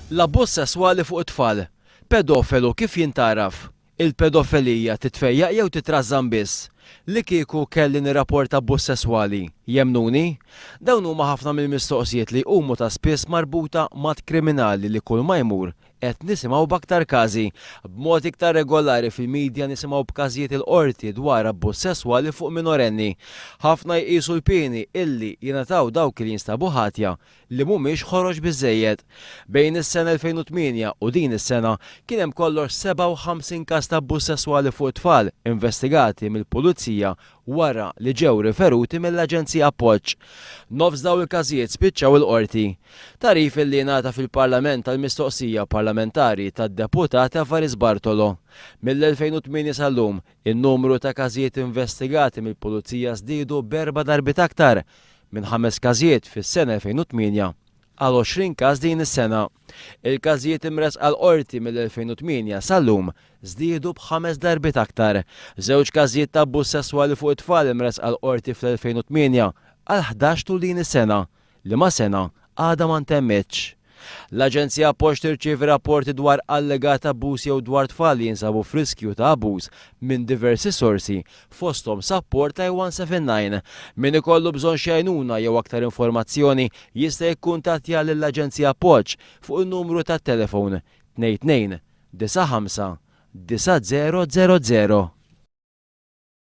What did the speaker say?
L-abbuż sesswali fuq it-tfal. Pedofilu kif jintaraf? Il-pedofilija titfejjaq jew titrażżam biss? Li kieku kelli nirrapporta abbuż sesswali. Jemnuni? Dawn huma ħafna mill-mistoqsijiet li huma ta' spiss marbuta mat kriminali li kull ma jmur qed nisimgħu b'aktar każi. B'mod iktar regolari fil-medja nisimgħu b'każijiet il-qorti dwar abbuż sesswali fuq minorenni. Ħafna jqisu l-pieni illi jingħataw dawk li jinstabu ħatja li mhumiex ħoroġ biżżejjed. Bejn is-sena 2008 u din is-sena kien hemm kollox 57 każ ta' abbuż sesswali fuq it-tfal investigati mill-Pulizija wara li ġew riferuti mill-Aġenzija Appoġġ. Nofs daw il-każijiet spiċċaw il-qorti. Tarif illi ngħata fil-Parlament tal-mistoqsija parlamentari tad-deputat Avaris Bartolo. Mill-2008 sal-lum, in-numru ta' każijiet investigati mill-Pulizija żdiedu b'4 darbit aktar minn 5 każijiet fis-sena 2008 għal 20 każ din is-sena. Il-każijiet imres għal qorti mill-2008 sal-lum żdiedu b'5 darbit aktar. Żewġ każijiet ta' abbuż sesswali fuq it-tfal imres għal qorti fl-2008 għal 11 tul din is-sena li ma' sena għadha ma ntemmitx. L-Aġenzija Appoġġ tirċievi rapporti dwar allegat abbuż jew dwar tfal li jinsabu f'riskju ta' abbuż minn diversi sorsi fosthom Support Line 179. Min ikollu bżonn xi għajnuna jew aktar informazzjoni jista' jikkuntattja lill-Aġenzija Appoġġ fuq in-numru tat-telefon 22 95 9000.